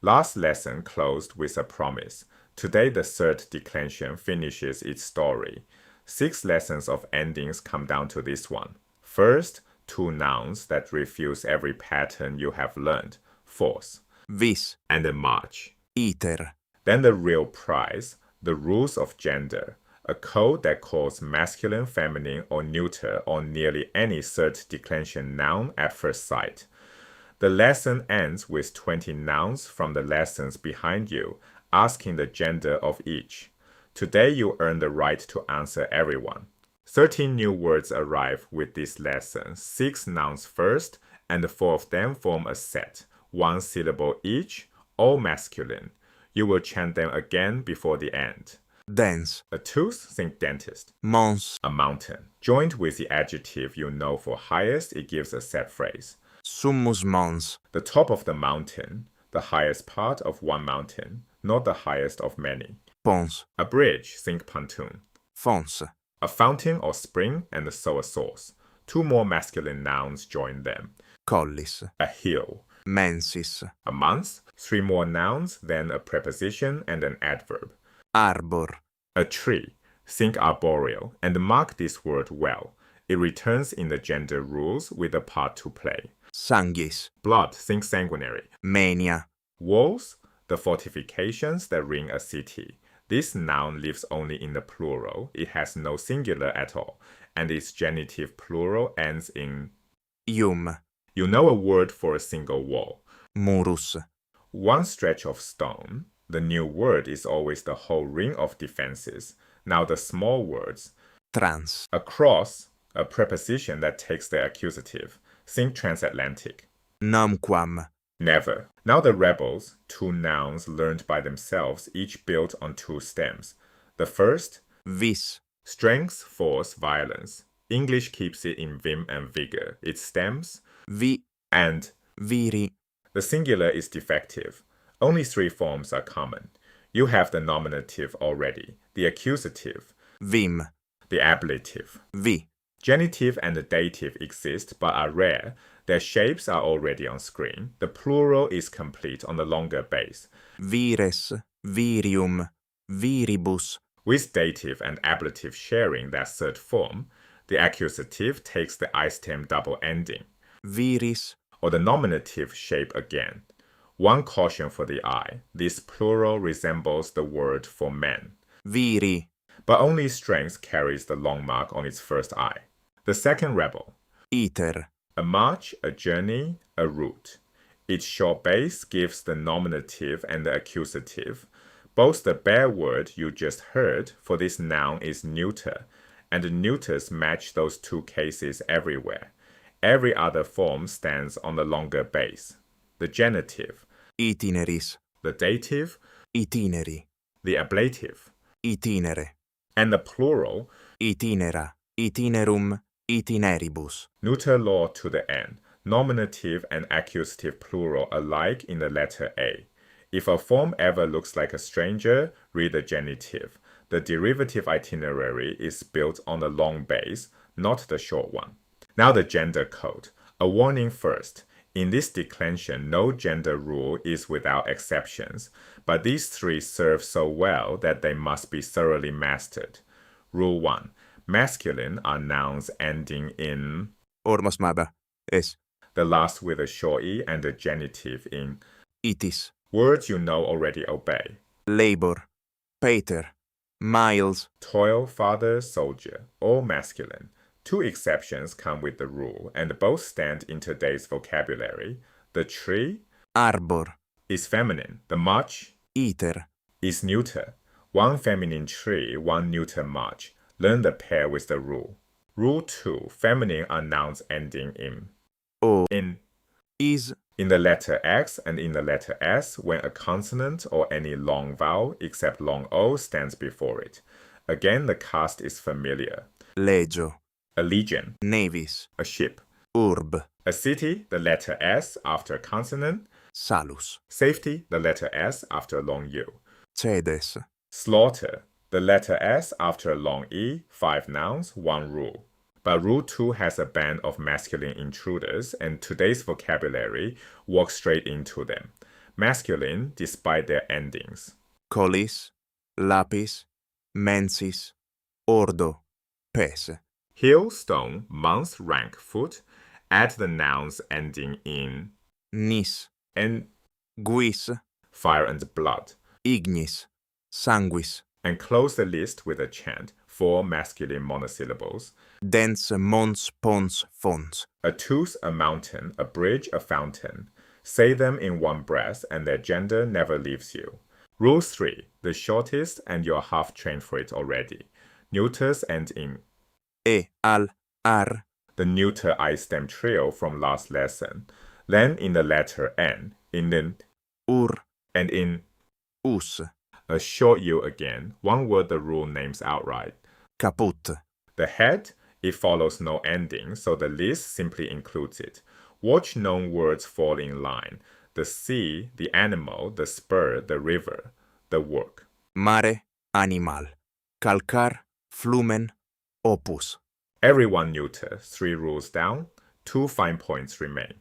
Last lesson closed with a promise. Today the third declension finishes its story. 6 lessons of endings come down to this one. First, 2 nouns that refuse every pattern you have learned, force, vis, and a march. iter, Then the real prize, the rules of gender, a code that calls masculine, feminine, or neuter on nearly any third declension noun at first sight. The lesson ends with 20 nouns from the lessons behind you, asking the gender of each. Today you earn the right to answer everyone. 13 new words arrive with this lesson, 6 nouns first, and 4 of them form a set, 1 syllable each, all masculine. You will chant them again before the end. dēns, A tooth, think dentist. mōns, A mountain. Joined with the adjective you know for highest, it gives a set phrase. summus mōns, The top of the mountain, the highest part of one mountain, not the highest of many. pōns, A bridge, think pontoon. fōns, A fountain or spring, and so a source. 2 more masculine nouns join them. collis, A hill. mensis, A month, 3 more nouns, then a preposition and an adverb. arbor, A tree, think arboreal, and mark this word well. It returns in the gender rules with a part to play. sanguis, Blood, think sanguinary. moenia, Walls, the fortifications that ring a city. This noun lives only in the plural. It has no singular at all, and its genitive plural ends in. ium, You know a word for a single wall. murus, One stretch of stone. The new word is always the whole ring of defenses. Now the small words. trans, A cross, a preposition that takes the accusative. Think transatlantic. numquam, Never. Now the rebels, 2 nouns learned by themselves, each built on 2 stems. The first, vis, strength, force, violence. English keeps it in vim and vigor. Its stems, vi, and. vīri, The singular is defective. Only 3 forms are common. You have the nominative already, the accusative, vim, the ablative. vi, Genitive and the dative exist but are rare. Their shapes are already on screen. The plural is complete on the longer base. vires, virium, viribus, With dative and ablative sharing that third form, the accusative takes the I stem double ending, viris, or the nominative shape again. One caution for the I, this plural resembles the word for men, vīri, but only strength carries the long mark on its first I. The second rebel, iter, a march, a journey, a route. Its short base gives the nominative and the accusative. Both the bare word you just heard for this noun is neuter, and the neuters match those 2 cases everywhere. Every other form stands on the longer base. The genitive, itineris, the dative, itineri, the ablative, itinere, and the plural, itinera, itinerum, itineribus, neuter law to the end, nominative and accusative plural alike in the letter A. If a form ever looks like a stranger, read the genitive. The derivative itinerary is built on the long base, not the short one. Now the gender code. A warning first. In this declension, no gender rule is without exceptions, but these 3 serve so well that they must be thoroughly mastered. Rule 1. Masculine are nouns ending in ormosmaba, es, the last with a short E and the genitive in itis, words you know already obey. labor, pater, miles, Toil, father, soldier, all masculine. 2 exceptions come with the rule, and both stand in today's vocabulary. The tree arbor, is feminine. The march iter, is neuter. 1 feminine tree, 1 neuter march. Learn the pair with the rule. Rule 2. Feminine are nouns ending in o, in is, the letter X and in the letter S when a consonant or any long vowel except long O stands before it. Again, the cast is familiar. legio, A legion, navis, a ship. urb, A city, the letter S after a consonant. salus, Safety, the letter S after a long U. cedes, Slaughter, the letter S after a long E, 5 nouns, 1 rule. But Rule 2 has a ban of masculine intruders, and today's vocabulary walks straight into them. masculine despite their endings. colis, lapis, mensis, ordo, pes, Hill, stone, month, rank, foot. Add the nouns ending in nis, and guis, fire and blood. ignis, sanguis, And close the list with a chant, 4 masculine monosyllables. dēns, mōns, pōns, fōns. A tooth, a mountain, a bridge, a fountain. Say them in one breath and their gender never leaves you. Rule 3. The shortest and you're half trained for it already. Neuters end in al, ar, the neuter I stem trio from last lesson. Then in the letter N, in the ur, and in us, a short U again, one word the rule names outright. caput, The head, it follows no ending, so the list simply includes it. Watch known words fall in line. The sea, the animal, the spur, the river, the work. mare, animal, calcar, flumen, opus. Everyone neuter, 3 rules down, 2 fine points remain.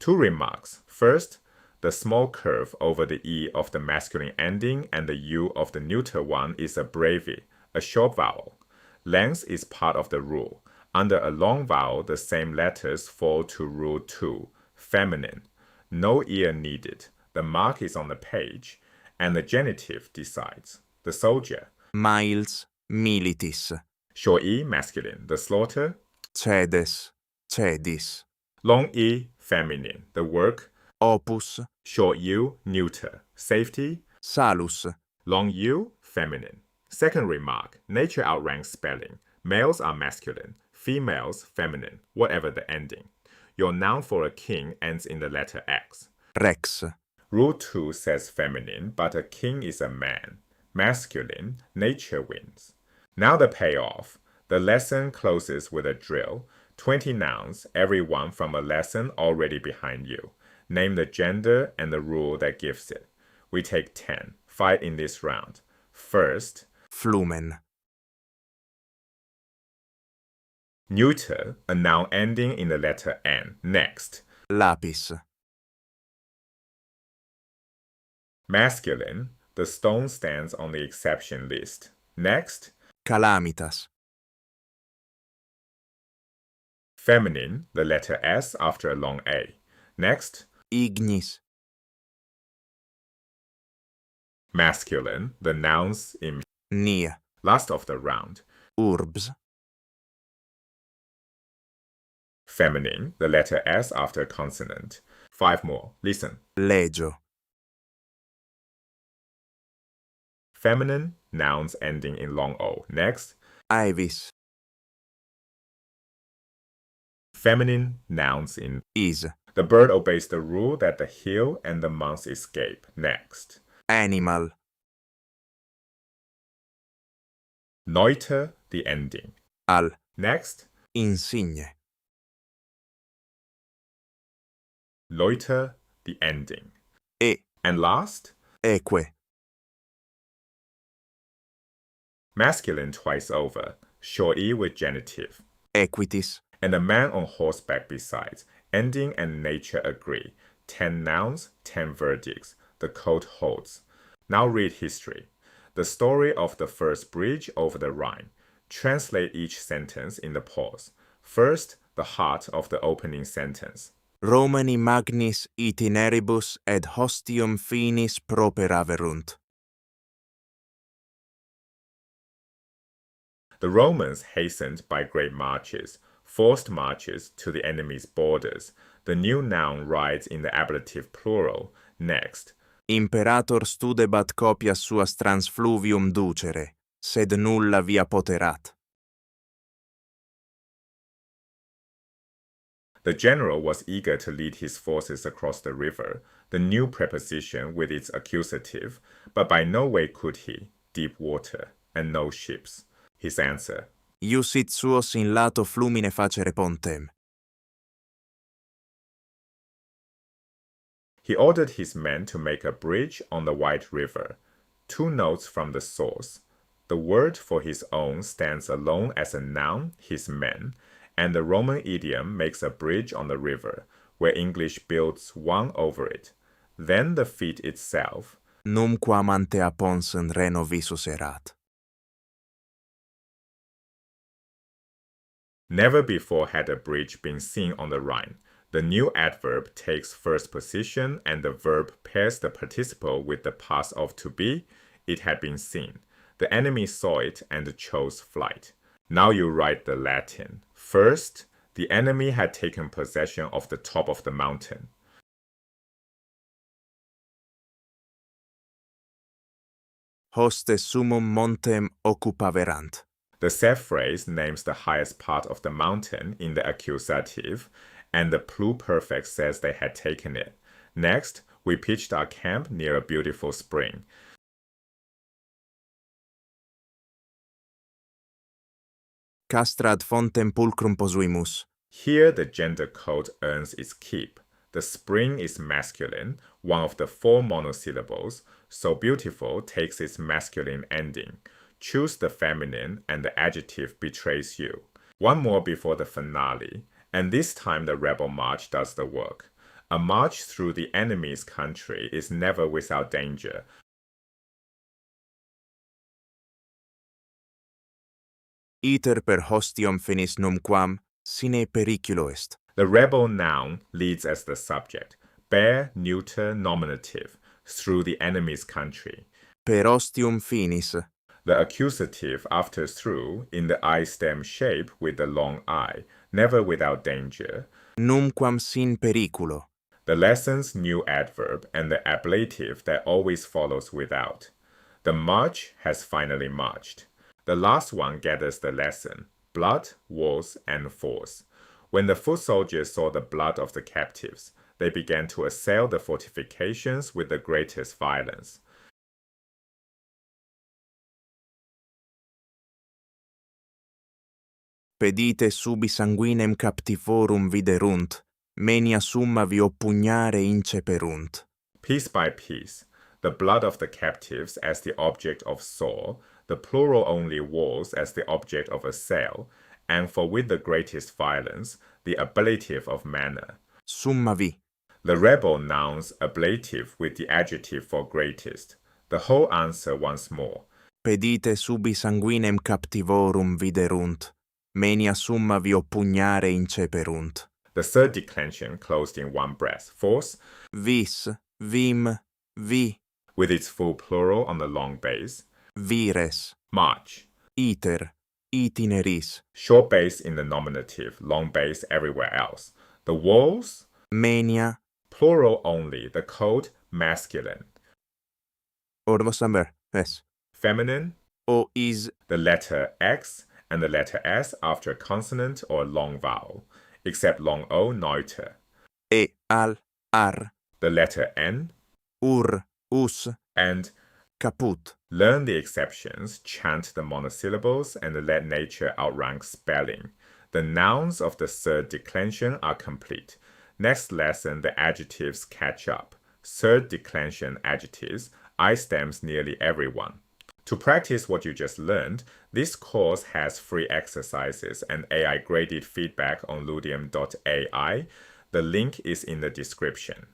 2 remarks. First, the small curve over the E of the masculine ending and the U of the neuter one is a brevi, a short vowel. Length is part of the rule. Under a long vowel, the same letters fall to rule 2, feminine. No ear needed. The mark is on the page, and the genitive decides. The soldier. Miles, militis, Short E, masculine. The slaughter. cedes, cedis, Long E, feminine. The work. opus, Short U, neuter. Safety. salus, Long U, feminine. Second remark, nature outranks spelling. Males are masculine, females feminine, whatever the ending. Your noun for a king ends in the letter X. rex, Rule 2 says feminine, but a king is a man. Masculine, nature wins. Now the payoff. The lesson closes with a drill. 20 nouns, every one from a lesson already behind you. Name the gender and the rule that gives it. We take 10. Fight in this round. First, flumen, neuter, a noun ending in the letter N. Next, lapis, masculine, the stone stands on the exception list. Next, calamitas, feminine, the letter S after a long A. Next, ignis, masculine, the nouns in nia, last of the round. urbs, Feminine, the letter S after a consonant. 5 more. Listen. legio, Feminine, nouns ending in long O. Next, aevis, feminine, nouns in is, the bird obeys the rule that the hill and the month escape. Next, animal, neuter, the ending. al, Next, insigne, loiter, the ending. e, And last, eque, masculine twice over, short E with genitive. equitis, And a man on horseback besides. Ending and nature agree. 10 nouns, 10 verdicts. The code holds. Now read history. The story of the first bridge over the Rhine. Translate each sentence in the pause. First, the heart of the opening sentence. Romani magnis itineribus et hostium finis properaverunt. The Romans hastened by great marches, forced marches to the enemy's borders. The new noun rides in the ablative plural. Next, Imperator studebat copias suas trans fluvium ducere, sed nulla via poterat. the general was eager to lead his forces across the river, the new preposition with its accusative, but by no way could he, deep water, and no ships. His answer, Iusit suos in lato flumine facere pontem. he ordered his men to make a bridge on the White River. 2 notes from the source. The word for his own stands alone as a noun, his men, and the Roman idiom makes a bridge on the river, where English builds one over it. then the feet itself. Numquam ante a pōns in reno visus erat. Never before had a bridge been seen on the Rhine. The new adverb takes first position and the verb pairs the participle with the past of to be. It had been seen. The enemy saw it and chose flight. Now you write the Latin. First, the enemy had taken possession of the top of the mountain. Hoste summum montem occupaverant. The said phrase names the highest part of the mountain in the accusative, and the pluperfect says they had taken it. Next, we pitched our camp near a beautiful spring. Castrad fontem pulcrum posuimus. Here the gender code earns its keep. The spring is masculine, one of the 4 monosyllables, so beautiful takes its masculine ending. Choose the feminine and the adjective betrays you. One more before the finale, and this time the rebel march does the work. A march through the enemy's country is never without danger. Iter per hostium finis numquam sine periculo est. The rebel noun leads as the subject, bear, neuter, nominative, through the enemy's country. Per ostium finis. The accusative after through in the I stem shape with the long I, never without danger. Numquam sin periculo. The lesson's new adverb and the ablative that always follows without. The march has finally marched. The last one gathers the lesson, blood, wars, and force. When the foot soldiers saw the blood of the captives, they began to assail the fortifications with the greatest violence. Pedite subi sanguinem captivorum viderunt, moenia summa vi oppugnare inceperunt. Piece by piece, the blood of the captives as the object of saw, the plural only wars as the object of assail, and for with the greatest violence, the ablative of manner. Summa vi. The rebel nouns ablative with the adjective for greatest. The whole answer once more. Pedite subi sanguinem captivorum viderunt, moenia summa vi oppugnare inceperunt. The third declension closed in one breath. Force, Vis, vim, vi. With its full plural on the long base. Vires. March. Iter, itineris. Short base in the nominative, long base everywhere else. The walls, Moenia. plural only, the code masculine. Ordos amber, es. Feminine, O is. the letter X and the letter S after a consonant or a long vowel, except long O, neuter. E, al, ar. The letter N, Ur, us. and Caput. learn the exceptions, chant the monosyllables, and let nature outrank spelling. The nouns of the third declension are complete. Next lesson, the adjectives catch up. Third declension adjectives, I stems nearly everyone. To practice what you just learned, this course has free exercises and AI graded feedback on ludium.ai. The link is in the description.